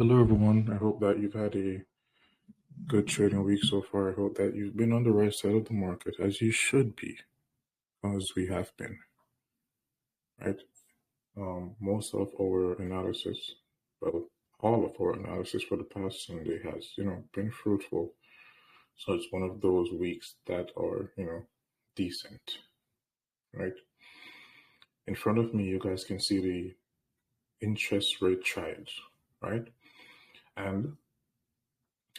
Hello, everyone. I hope that you've had a good trading week so far. I hope that you've been on the right side of the market, as you should be, as we have been, right? Most of our analysis, well, all of our analysis for the past Sunday has, been fruitful. So it's one of those weeks that are, decent, right? In front of me, you guys can see the interest rate trials, right? And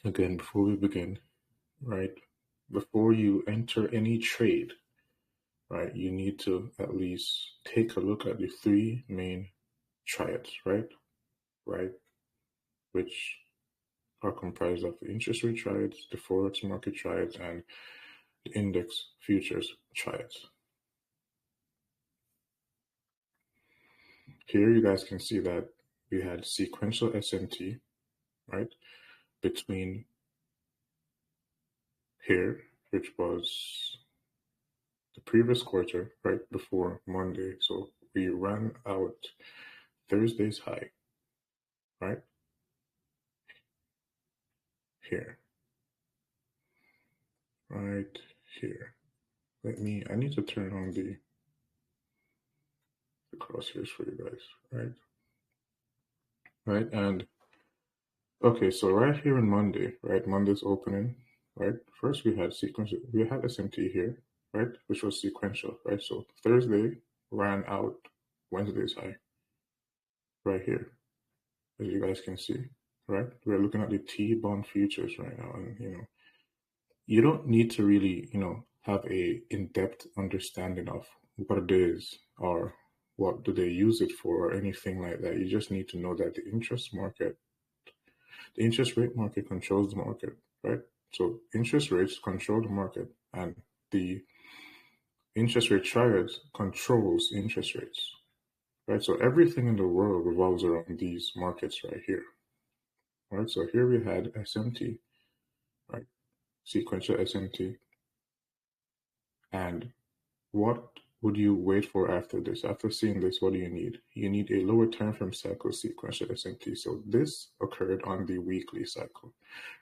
again, before we begin, right? Before you enter any trade, right, you need to at least take a look at the three main triads, right, which are comprised of the interest rate triads, the forex market triads, and the index futures triads. Here you guys can see that we had sequential SMT, right, between here, which was the previous quarter, right before Monday. So we ran out Thursday's high, right, here, right here. I need to turn on the crosshairs for you guys, right? Right, and okay, so right here on Monday, right, Monday's opening, right? First we had sequential, we had SMT here, right, which was sequential, right? So Thursday ran out Wednesday's high, right here, as you guys can see, right? We're looking at the T-bond futures right now, and you don't need to really, have a in-depth understanding of what it is or what do they use it for or anything like that. You just need to know that the interest rate market controls the market, right? So interest rates control the market, and the interest rate triads controls interest rates, right? So everything in the world revolves around these markets right here, right? So here we had SMT, right? Sequential SMT. And what would you wait for after this? After seeing this, what do you need? You need a lower time frame cycle sequential SMT. So this occurred on the weekly cycle,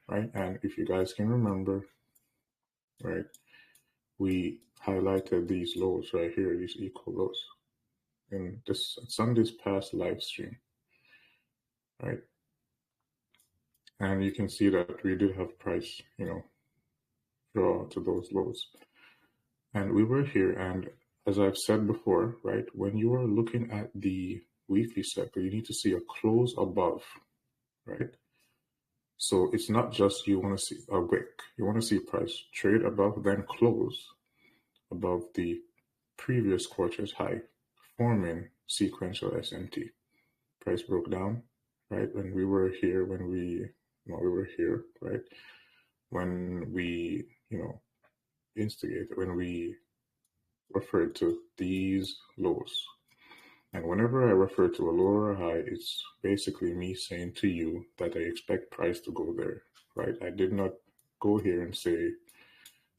right? And if you guys can remember, right, we highlighted these lows right here, these equal lows in this Sunday's past live stream, right? And you can see that we did have price, draw to those lows. And we were here, and as I've said before, right, when you are looking at the weekly cycle, you need to see a close above, right? So it's not just you want to see a wick, you want to see price trade above, then close above the previous quarter's high, forming sequential SMT. Price broke down, right? When we were here, right? When we, instigated, when we referred to these lows. And whenever I refer to a lower high, it's basically me saying to you that I expect price to go there, right? I did not go here and say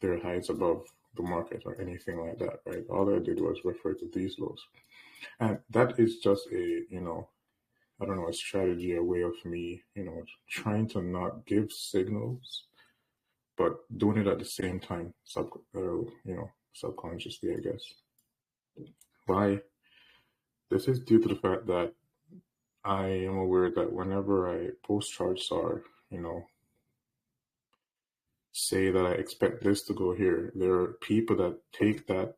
there are highs above the market or anything like that, right? All I did was refer to these lows. And that is just a, a strategy, a way of me, trying to not give signals, but doing it at the same time, subconsciously, I guess. Why? This is due to the fact that I am aware that whenever I post charts or, say that I expect this to go here, there are people that take that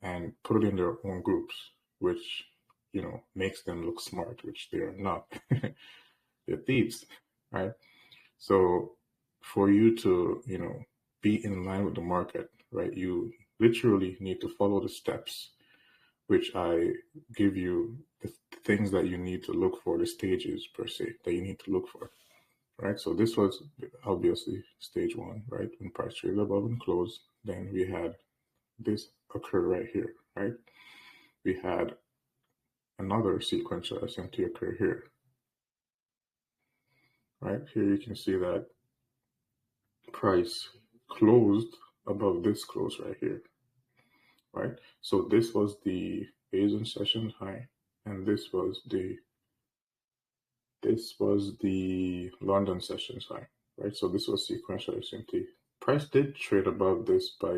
and put it in their own groups, which, makes them look smart, which they are not. They're thieves, right? So for you to, be in line with the market, right, you literally need to follow the steps, which I give you the things that you need to look for, the stages per se that you need to look for, right? So this was obviously stage one, right? When price traded above and closed, then we had this occur right here, right? We had another sequential SMT occur here, right? Here you can see that price closed above this close right here, right? So this was the Asian session high, and this was the This was the London sessions high, right? So this was sequential SMT. Price did trade above this by,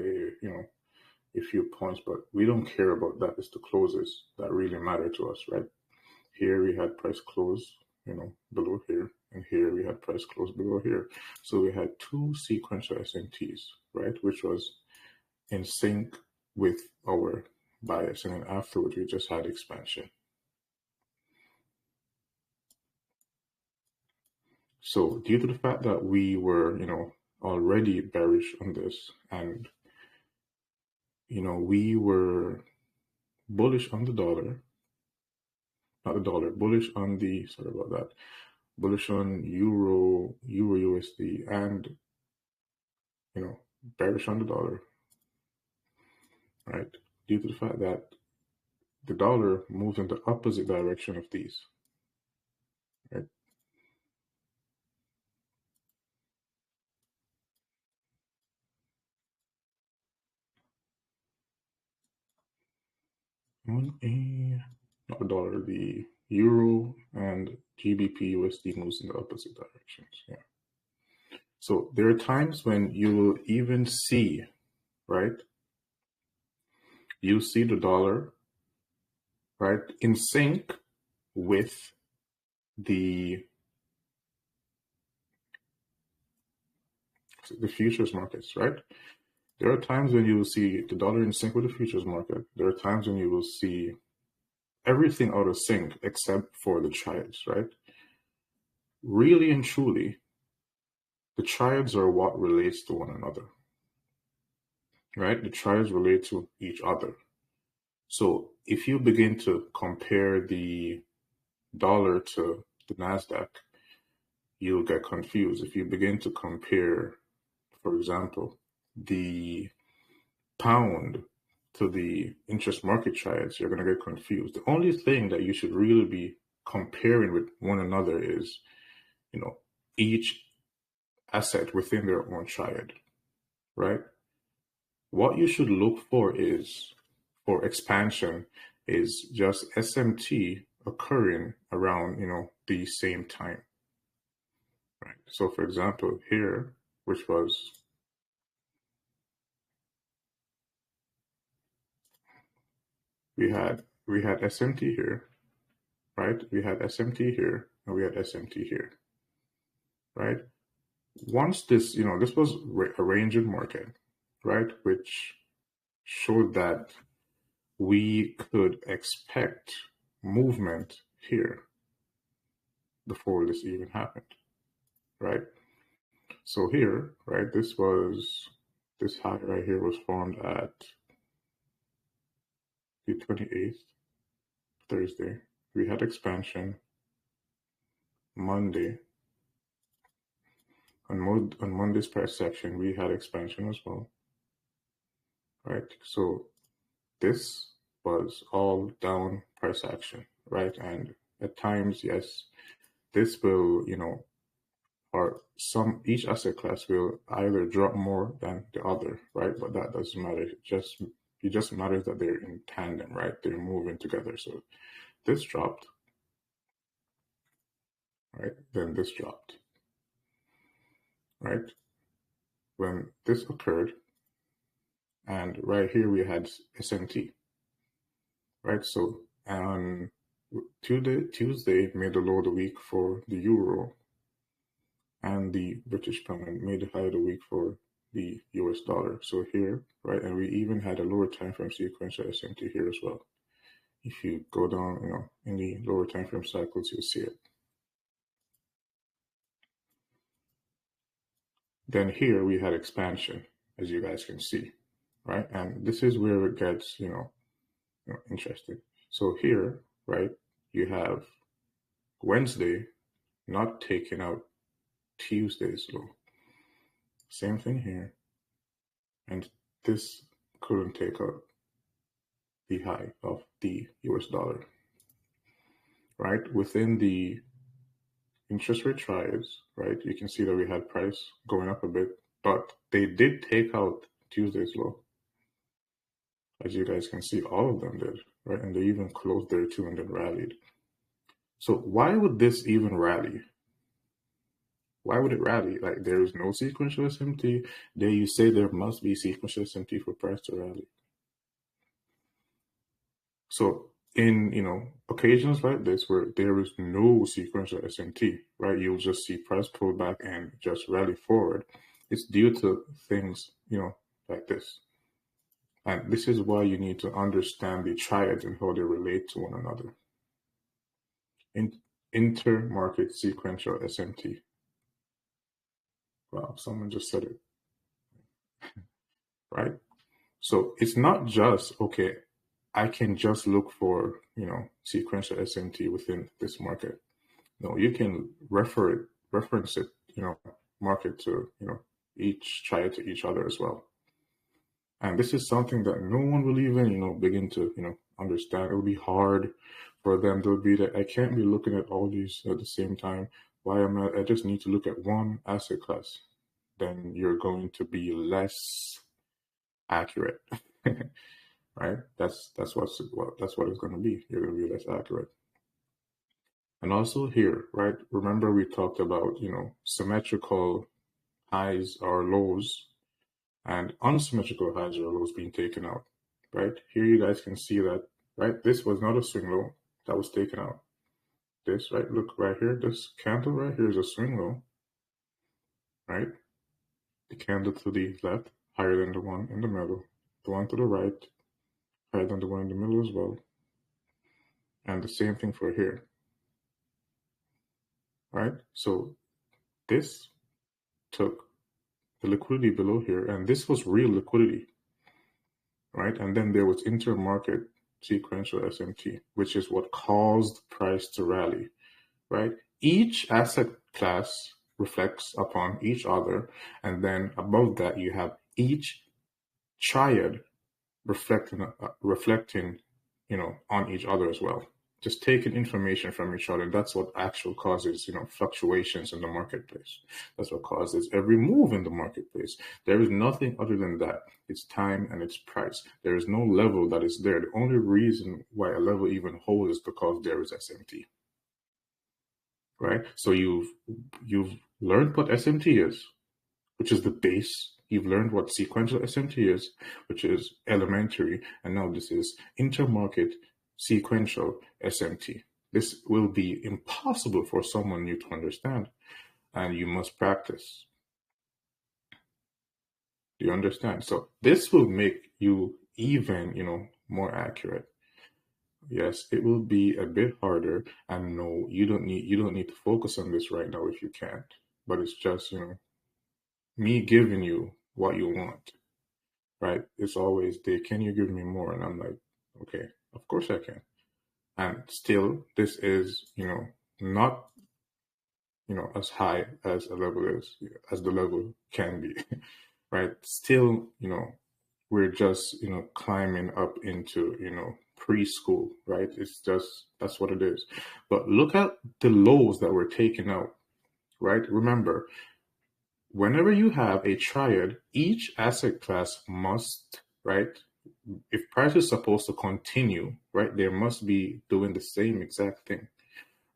a few points, but we don't care about that. It's the closes that really matter to us, right? Here we had price close, below here, and here we had price close below here. So we had two sequential SMTs, right? Which was in sync with our bias, and then afterwards we just had expansion. So due to the fact that we were, already bearish on this, and we were bullish on the dollar, not the dollar, bullish on the, sorry about that, bullish on Euro USD, and bearish on the dollar, right? Due to the fact that the dollar moves in the opposite direction of these, right? Not the dollar, the Euro and GBP USD moves in the opposite directions. Yeah. So there are times when you will even see, right? You see the dollar, right, in sync with the futures markets, right? There are times when you will see the dollar in sync with the futures market. There are times when you will see everything out of sync except for the triads, right? Really and truly, the triads are what relates to one another, right? The triads relate to each other. So if you begin to compare the dollar to the NASDAQ, you'll get confused. If you begin to compare, for example, the pound to the interest market triads, you're going to get confused. The only thing that you should really be comparing with one another is, each asset within their own triad, right? What you should look for is, for expansion, is just SMT occurring around, the same time, right? So for example, here, which was we had SMT here, right? We had SMT here, and we had SMT here, right? Once this, this was a ranging market, right? Which showed that we could expect movement here before this even happened, right? So here, right, this high right here was formed at the 28th, Thursday. We had expansion Monday. On Monday's price section, we had expansion as well, right? So this was all down price action, right? And at times, yes, this will, or each asset class will either drop more than the other, right? But that doesn't matter. It just matters that they're in tandem, right? They're moving together. So this dropped, right? Then this dropped, right? When this occurred, and right here we had SMT, right? So on Tuesday made the low of the week for the euro, and the British pound made the high of the week for the US dollar. So here, right, and we even had a lower time frame sequential SMT here as well. If you go down, in the lower time frame cycles, you'll see it. Then here we had expansion, as you guys can see, right? And this is where it gets, interesting. So here, right, you have Wednesday not taking out Tuesday's low. Same thing here. And this couldn't take out the high of the US dollar, right? Within the interest rate triads, right, you can see that we had price going up a bit, but they did take out Tuesday's low. As you guys can see, all of them did, right? And they even closed there too and then rallied. So why would this even rally? Why would it rally? Like, there is no sequential SMT. There you say there must be sequential SMT for price to rally. So in, occasions like this where there is no sequential SMT, right? You'll just see price pull back and just rally forward. It's due to things, like this. And this is why you need to understand the triads and how they relate to one another. Intermarket sequential SMT. Wow, someone just said it, right? So it's not just, okay, I can just look for, sequential SMT within this market. No, you can reference it, market to, each triad to each other as well. And this is something that no one will even, begin to, understand. It will be hard for them. They'll be that I can't be looking at all these at the same time. Why am I just need to look at one asset class. Then you're going to be less accurate. Right? That's what it's going to be. You're going to be less accurate. And also here, right? Remember we talked about, symmetrical highs or lows and unsymmetrical highs or lows being taken out, right? Here you guys can see that, right? This was not a swing low that was taken out. This, right? Look right here, this candle right here is a swing low, right? The candle to the left, higher than the one in the middle. The one to the right, higher than the one in the middle as well. And the same thing for here, right? So this took the liquidity below here, and this was real liquidity, right? And then there was intermarket sequential SMT, which is what caused price to rally, right? Each asset class reflects upon each other, and then above that you have each triad reflecting, on each other as well. Just taking information from each other. That's what actually causes, fluctuations in the marketplace. That's what causes every move in the marketplace. There is nothing other than that. It's time and it's price. There is no level that is there. The only reason why a level even holds is because there is SMT. Right? So you've learned what SMT is, which is the base. You've learned what sequential SMT is, which is elementary, and now this is intermarket sequential SMT. This will be impossible for someone new to understand, and you must practice. Do you understand? So this will make you even, more accurate. Yes, it will be a bit harder, and no, you don't need to focus on this right now if you can't. But it's just, me giving you what you want, right? It's always can you give me more? And I'm like, okay, of course I can. And still, this is, not, as high as a level is, as the level can be, right? Still, we're just, climbing up into, preschool, right? It's just, that's what it is. But look at the lows that were taken out, right? Remember, whenever you have a triad, each asset class must, right? If price is supposed to continue, right, there must be doing the same exact thing.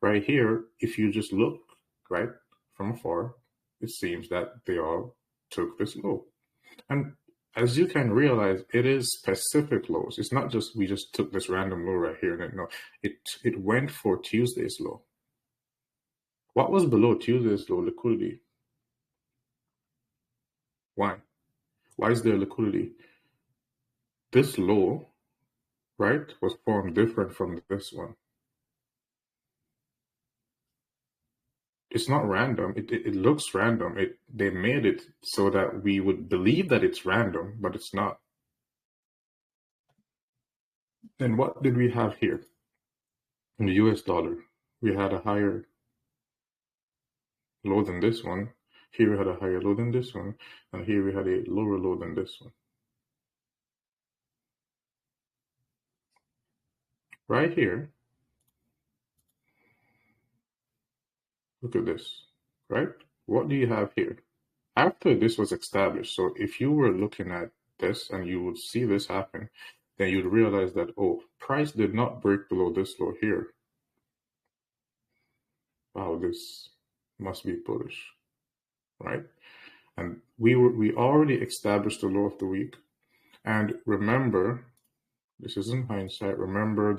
Right here, if you just look, right, from afar, it seems that they all took this low. And as you can realize, it is specific lows. It's not just we just took this random low right here. No, it went for Tuesday's low. What was below Tuesday's low? Liquidity. Why? Why is there liquidity? This low, right, was formed different from this one. It's not random. It looks random. They made it so that we would believe that it's random, but it's not. Then what did we have here? In the US dollar, we had a higher low than this one. Here we had a higher low than this one. And here we had a lower low than this one. Right here, look at this, right? What do you have here? After this was established, so if you were looking at this and you would see this happen, then you'd realize that, oh, price did not break below this low here. wow, this must be bullish, right? And we already established the low of the week. And remember, this isn't hindsight. Remember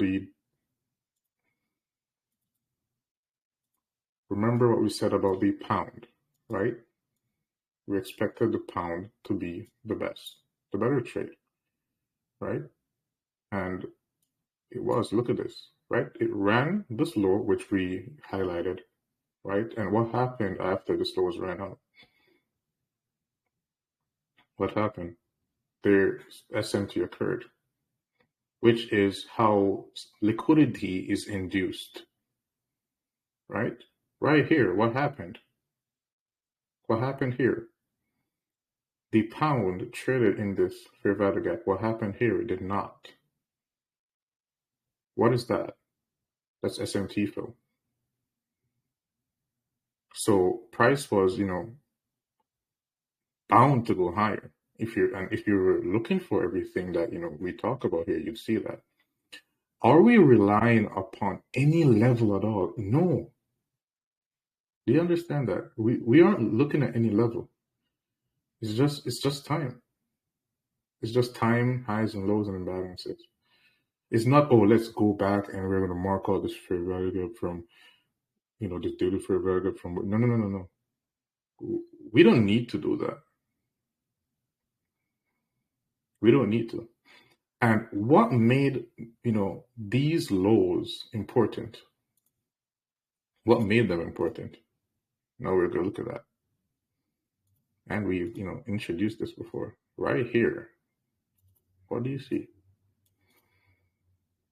what we said about the pound, right? We expected the pound to be the best, the better trade, right? And it was. Look at this, right? It ran this low, which we highlighted, right? And what happened after this low was ran out? What happened? Their SMT occurred, which is how liquidity is induced, right? Right here, what happened? What happened here? The pound traded in this fair value gap. What happened here? It did not. What is that? That's SMT fill. So price was, bound to go higher. If you're looking for everything that we talk about here, you'd see that. Are we relying upon any level at all? No. Do you understand that? We aren't looking at any level. It's just time. It's just time, highs and lows and imbalances. It's not, oh, let's go back and we're going to mark out this fair value gap from, this daily fair value gap from. No. We don't need to do that. We don't need to. And what made, these lows important? What made them important? Now we're going to look at that. And we've, introduced this before. Right here. What do you see?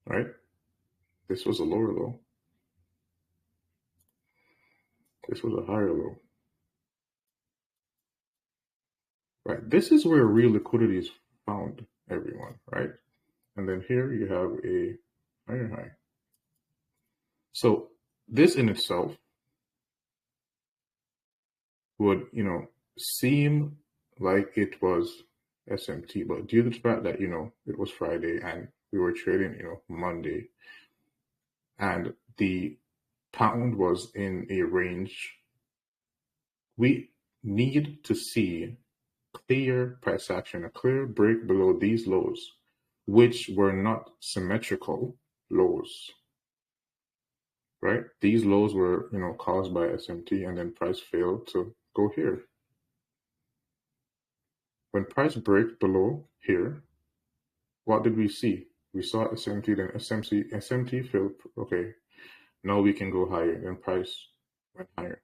Right? This was a lower low. This was a higher low. Right? This is where real liquidity is found, everyone, right? And then here you have a higher high. So this in itself would, seem like it was SMT, but due to the fact that, it was Friday and we were trading, Monday, and the pound was in a range, we need to see clear price action, a clear break below these lows, which were not symmetrical lows, right? These lows were, caused by SMT, and then price failed to go here. When price break below here, what did we see? We saw SMT, then SMT failed. Okay, now we can go higher. Then price went higher.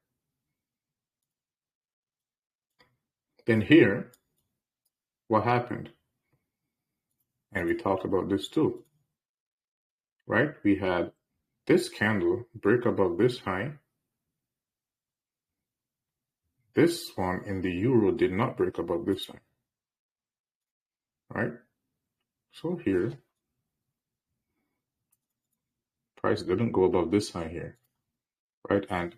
Then here, what happened? And we talked about this too, right? We had this candle break above this high. This one in the euro did not break above this high, right? So here, price didn't go above this high here, right? And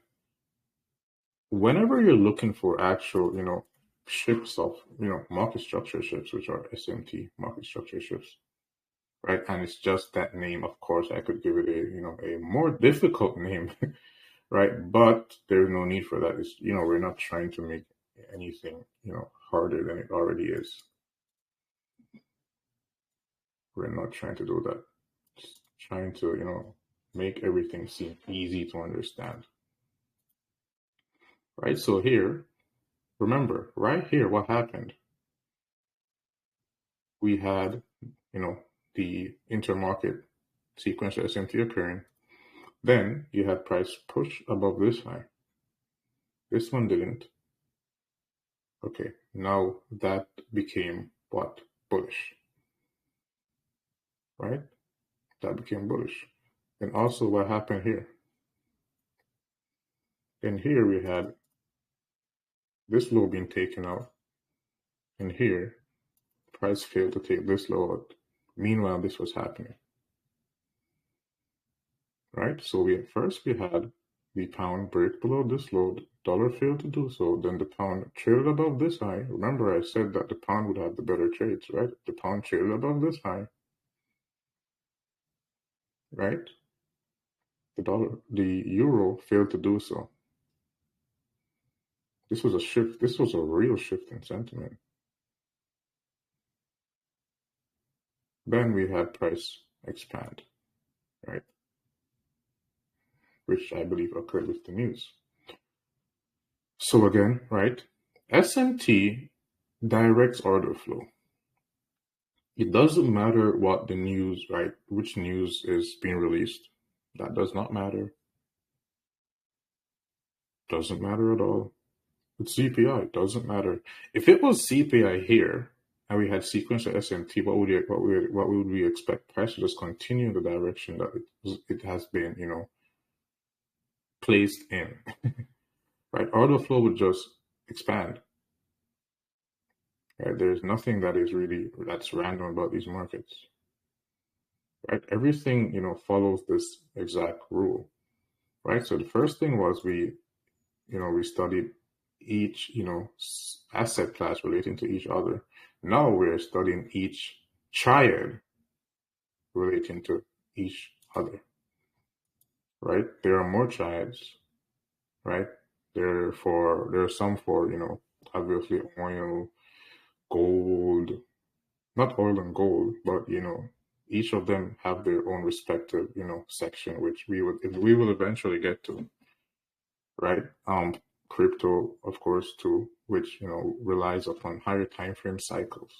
whenever you're looking for actual, shifts of, market structure shifts, which are SMT, market structure shifts, right? And it's just that name. Of course, I could give it a more difficult name, right? But there's no need for that. It's, we're not trying to make anything, harder than it already is. We're not trying to do that. Just trying to, make everything seem easy to understand. Right? So here, remember, right here, what happened? We had, the intermarket sequential SMT occurring. Then you had price push above this high. This one didn't. Okay, now that became what? Bullish. Right? That became bullish. And also what happened here? And here we had this low being taken out. And here, price failed to take this low out. Meanwhile, this was happening. Right? So we had the pound break below this low, dollar failed to do so, then the pound traded above this high. Remember I said that the pound would have the better trades, right? The pound traded above this high, right? the euro failed to do so. This was a shift. This was a real shift in sentiment. Then we had price expand, right? Which I believe occurred with the news. So again, right? SMT directs order flow. It doesn't matter what the news, right? Which news is being released. That does not matter. Doesn't matter at all. It's CPI. Doesn't matter. If it was CPI here and we had sequential SMT, what would we expect? Price to just continue in the direction that it has been, placed in, right? Order flow would just expand. Right? There's nothing that's random about these markets. Right? Everything, follows this exact rule. Right? So the first thing was we studied each, asset class relating to each other. Now we're studying each triad relating to each other. Right? There are more triads, right? There are some for, obviously oil, gold, not oil and gold, but each of them have their own respective, section, which we will eventually get to, right? Crypto, of course, too, which relies upon higher time frame cycles,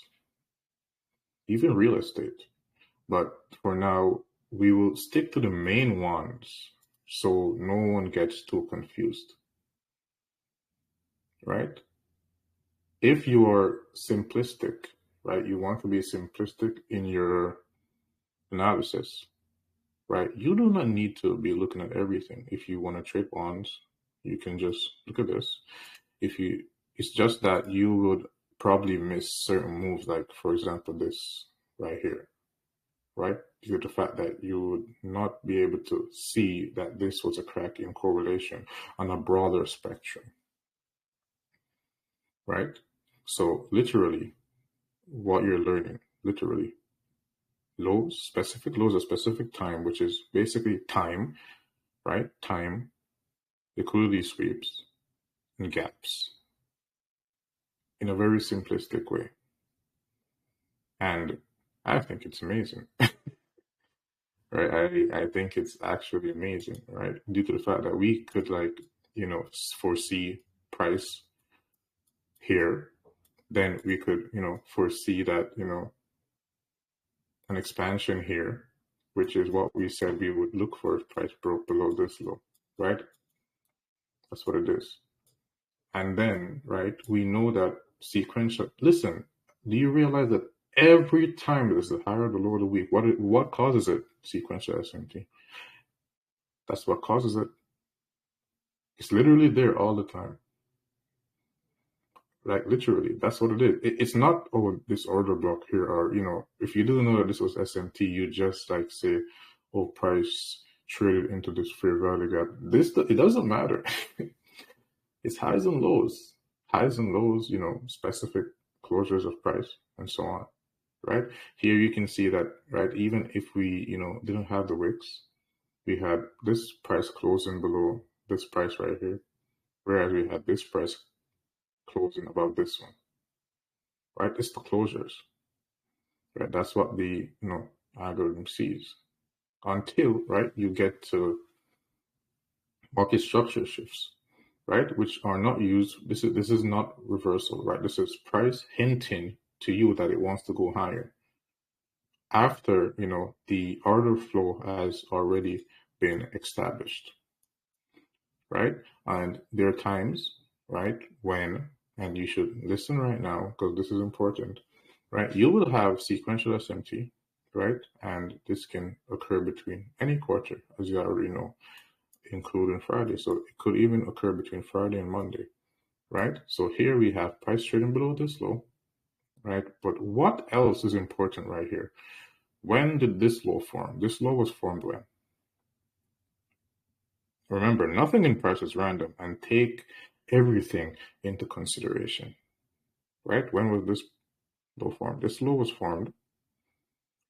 even real estate. But for now, we will stick to the main ones so no one gets too confused, right? If you are simplistic, right, you want to be simplistic in your analysis, right? You do not need to be looking at everything. If you want to trade bonds, you can just look at this. It's just that you would probably miss certain moves, like for example, this right here, right? Due to the fact that you would not be able to see that this was a crack in correlation on a broader spectrum, right? So literally, what you're learning, literally, specific lows at specific time, which is basically time, right? Time, liquidity sweeps, and gaps in a very simplistic way. And I think it's amazing, right? I think it's actually amazing, right? Due to the fact that we could foresee price here, then we could, foresee that, an expansion here, which is what we said we would look for if price broke below this low, right? That's what it is. And then, right, we know that sequential, listen, do you realize that every time there's the higher the lower of the week, what causes it? Sequential SMT. That's what causes it. It's literally there all the time. Like literally, that's what it is. It's not, oh, this order block here, or if you do know that this was SMT, you just like say, oh, price traded into this fair value gap. It doesn't matter. It's highs and lows, specific closures of price and so on, right? Here you can see that, right? Even if we, didn't have the wicks, we had this price closing below this price right here, whereas we had this price closing above this one, right? It's the closures, right? That's what the, algorithm sees until, right, you get to market structure shifts, right, which are not used. This is not reversal, right? This is price hinting to you that it wants to go higher after the order flow has already been established, right? And there are times, right, when, and you should listen right now because this is important, right? You will have sequential SMT, right? And this can occur between any quarter, as you already know, including Friday. So it could even occur between Friday and Monday, right? So here we have price trading below this low, right? But what else is important right here? When did this low form? This low was formed when? Remember, nothing in price is random, and take everything into consideration, right? When was this low formed? This low was formed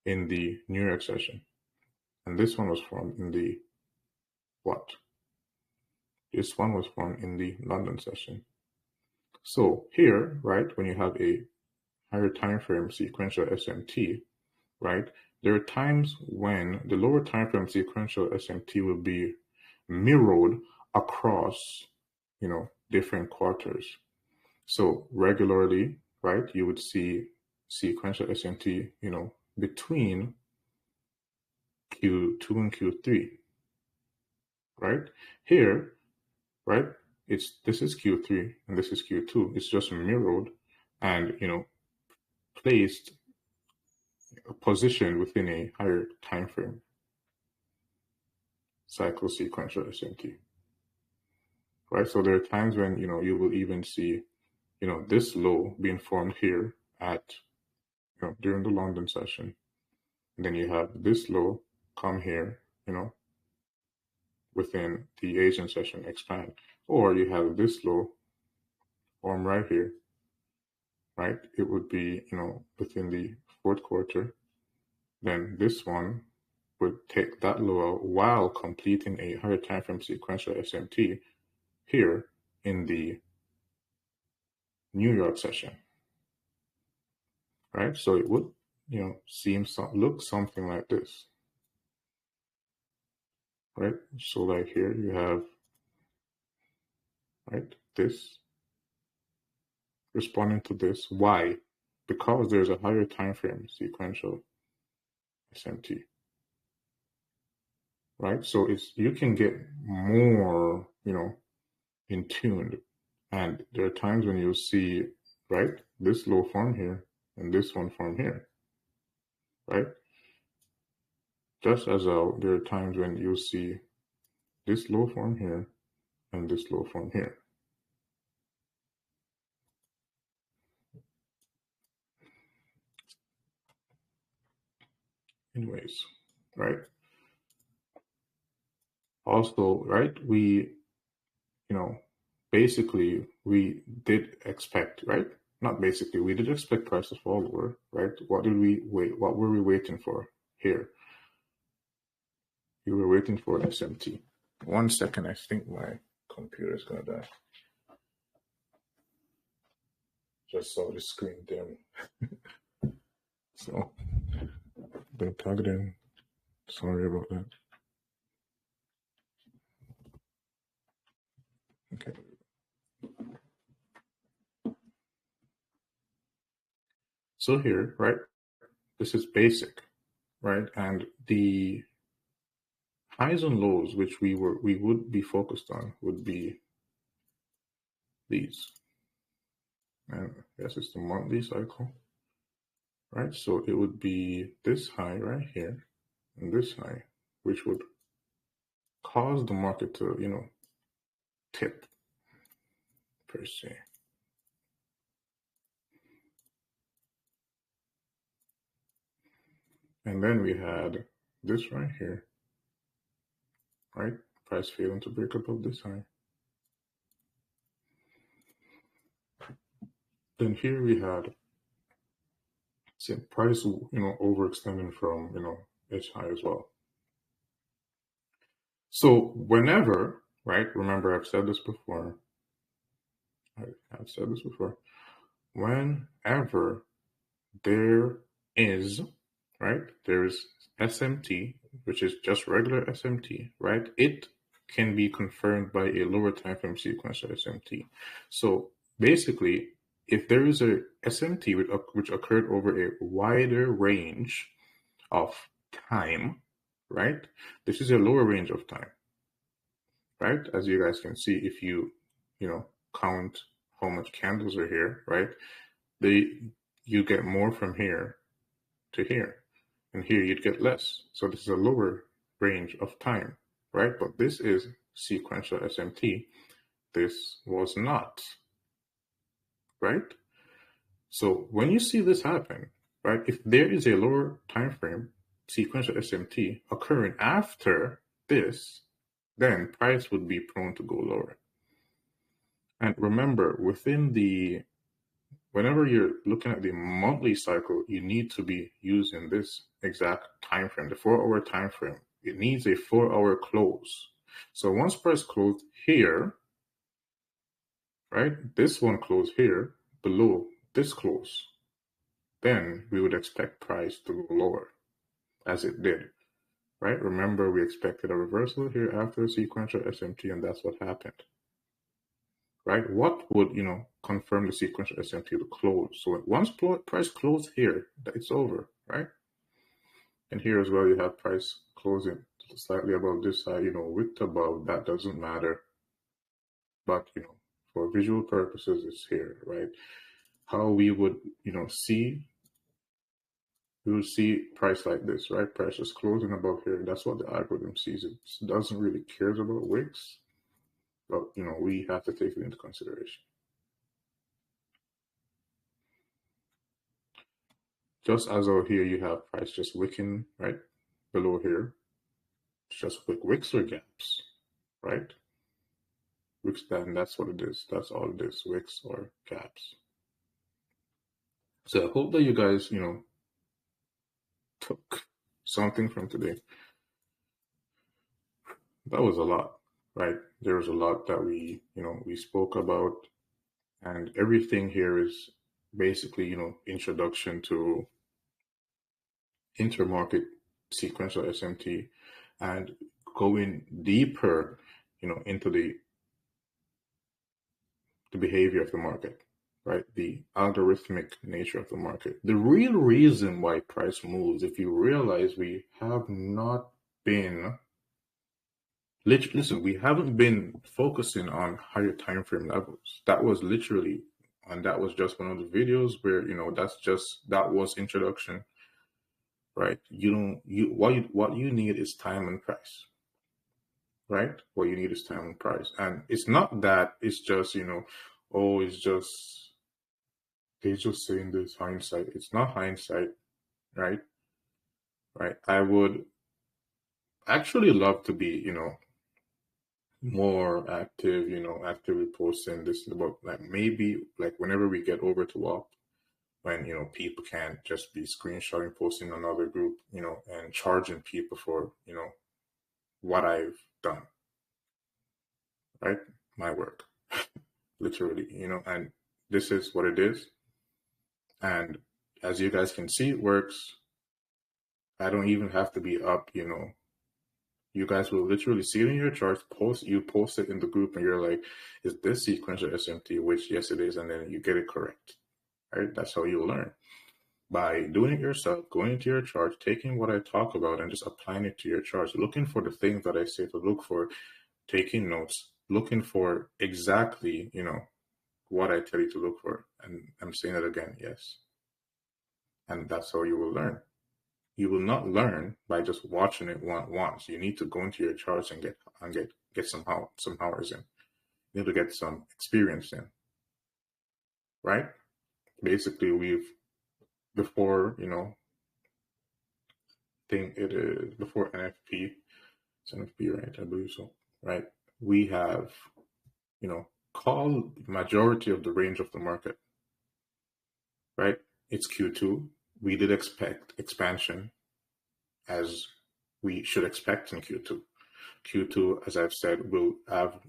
in the New York session, and this one was formed in the what? This one was formed in the London session. So here, right, when you have a higher time frame sequential SMT, right, there are times when the lower time frame sequential SMT will be mirrored across, different quarters. So regularly, right, you would see sequential SMT, between Q2 and Q3, right? Here, right, this is Q3 and this is Q2. It's just mirrored and, placed, positioned within a higher time frame cycle sequential SMT, right? So there are times when, you will even see, this low being formed here at, during the London session. And then you have this low come here, within the Asian session expand. Or you have this low form right here, right? It would be, within the fourth quarter. Then this one would take that low out while completing a higher time frame sequential SMT here in the New York session, right? So it would, look something like this, right? So like here you have, right, this responding to this. Why? Because there's a higher time frame sequential SMT, right? So you can get more, in tuned. And there are times when you'll see, right, this low form here and this one form here, right? Just as there are times when you'll see this low form here and this low form here. Anyways, right? Also, right, we, basically we did expect, right? Not basically, we did expect price to fall lower, right? What did we wait? What were we waiting for here? We were waiting for SMT. 1 second, I think my computer is gonna die. Just saw the screen dim. So, been plugged in. Sorry about that. Okay. So here, right, this is basic, right? And the highs and lows, which we would be focused on, would be these. And yes, it's the monthly cycle, right? So it would be this high right here and this high, which would cause the market to, tip per se. And then we had this right here, right? Price failing to break above this high. Then here we had price, overextending from, its high as well. So whenever, right, remember I've said this before, whenever there is, right, there's SMT, which is just regular SMT, right, it can be confirmed by a lower time frame sequential SMT. So basically, if there is a SMT which occurred over a wider range of time, right, this is a lower range of time, right? As you guys can see, if you, count how much candles are here, right, you get more from here to here, and here you'd get less. So this is a lower range of time, right? But this is sequential SMT. This was not, right? So when you see this happen, right, if there is a lower time frame sequential SMT occurring after this, then price would be prone to go lower. And remember, whenever you're looking at the monthly cycle, you need to be using this exact time frame, the 4-hour time frame. It needs a 4-hour close. So once price closed here, right, this one closed here below this close, then we would expect price to go lower, as it did, right? Remember, we expected a reversal here after a sequential SMT, and that's what happened, right? What would, confirm the sequential SMT to close? So once price closed here, it's over, right? And here as well, you have price closing slightly above this side, wick above, that doesn't matter. But, for visual purposes, it's here, right? How we would, we would see price like this, right? Price is closing above here. That's what the algorithm sees. It doesn't really cares about wicks, but, we have to take it into consideration. Just as over here, you have price just wicking, right? Below here, it's just wicks or gaps, right? Wicks, then that's what it is. That's all it is, wicks or gaps. So I hope that you guys, took something from today. That was a lot, right? There was a lot that we spoke about, and everything here is basically, introduction to intermarket sequential SMT and going deeper, into the behavior of the market, right? The algorithmic nature of the market. The real reason why price moves, if you realize we have not been, listen, we haven't been focusing on higher time frame levels. That was literally, and that was just one of the videos where, that was introduction, right? What you need is time and price, right? What you need is time and price. And it's not that it's just, they're just saying this hindsight. It's not hindsight, right? Right. I would actually love to be, more active, actively posting this about, like, maybe like whenever we get over to WAP, when, people can't just be screenshotting, posting another group, and charging people for, what I've done, right? My work, literally, and this is what it is. And as you guys can see, it works. I don't even have to be up, you guys will literally see it in your charts, you post it in the group, and you're like, is this sequential SMT? Which, yes, it is. And then you get it correct, right? That's how you'll learn. By doing it yourself, going into your charts, taking what I talk about and just applying it to your charts, looking for the things that I say to look for, taking notes, looking for exactly, what I tell you to look for. And I'm saying it again, yes. And that's how you will learn. You will not learn by just watching it once. You need to go into your charts and get some hours in. You need to get some experience in, right? Basically, before NFP, it's NFP, right? I believe so, right? We have, called majority of the range of the market, right? It's Q2. We did expect expansion, as we should expect in Q2. Q2, as I've said, will have,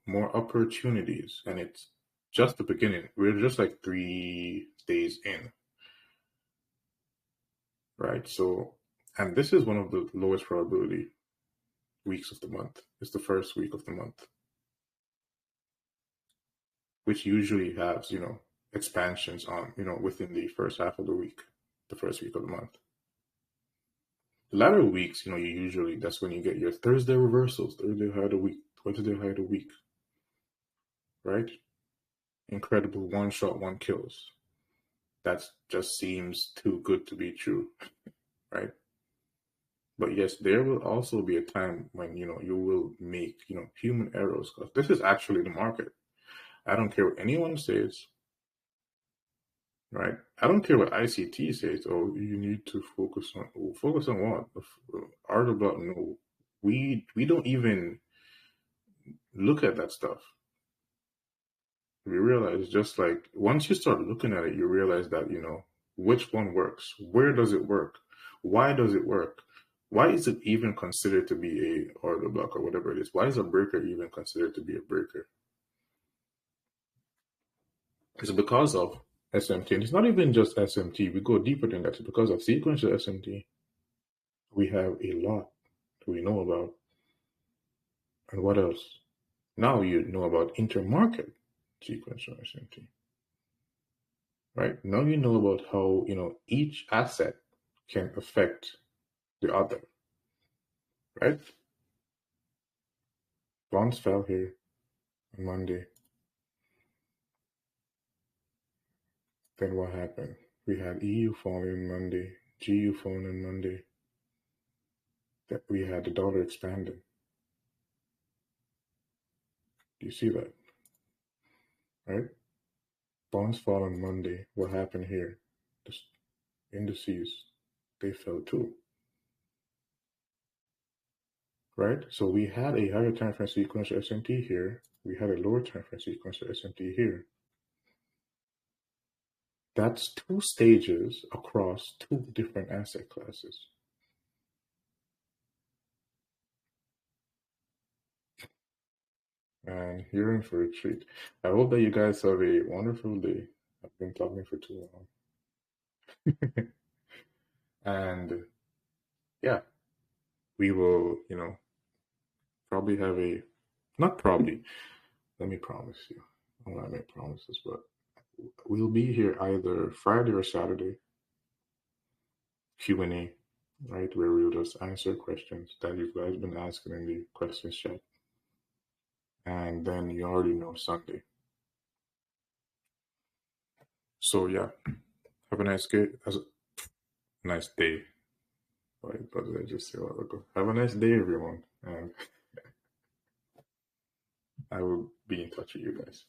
more opportunities, and it's just the beginning. We're just like 3 days in, right? So, and this is one of the lowest probability weeks of the month. It's the first week of the month, which usually has, expansions on, within the first half of the week, the first week of the month. The latter weeks, that's when you get your Thursday reversals, Thursday high of the week, Wednesday high of the week, right? Incredible one shot, one kills. That just seems too good to be true, right? But yes, there will also be a time when, you will make, human errors, because this is actually the market. I don't care what anyone says, right? I don't care what ICT says. Oh, you need to focus on what? Art of block? No, we don't even look at that stuff. We realize, just like once you start looking at it, you realize that, which one works, where does it work, why does it work, why is it even considered to be a order block or whatever it is? Why is a breaker even considered to be a breaker? It's because of SMT. And it's not even just SMT. We go deeper than that. It's because of sequential SMT. We have a lot we know about. And what else? Now you know about intermarket sequential SMT. Right? Now you know about how, each asset can affect the other. Right? Bonds fell here on Monday. Then what happened? We had EU falling Monday, GU falling Monday. That we had the dollar expanding. Do you see that? Right? Bonds fall on Monday. What happened here? The indices, they fell too. Right? So we had a higher time frame sequential SMT here. We had a lower time frame sequential SMT here. That's two stages across two different asset classes. And you're in for a treat. I hope that you guys have a wonderful day. I've been talking for too long. And yeah, we will, probably have not probably, let me promise you. I don't want to make promises, but we'll be here either Friday or Saturday, Q&A, right, where we'll just answer questions that you guys been asking in the questions chat. And then you already know Sunday. So yeah, have a nice day. What did I just say a while ago? Have a nice day, everyone. And I will be in touch with you guys.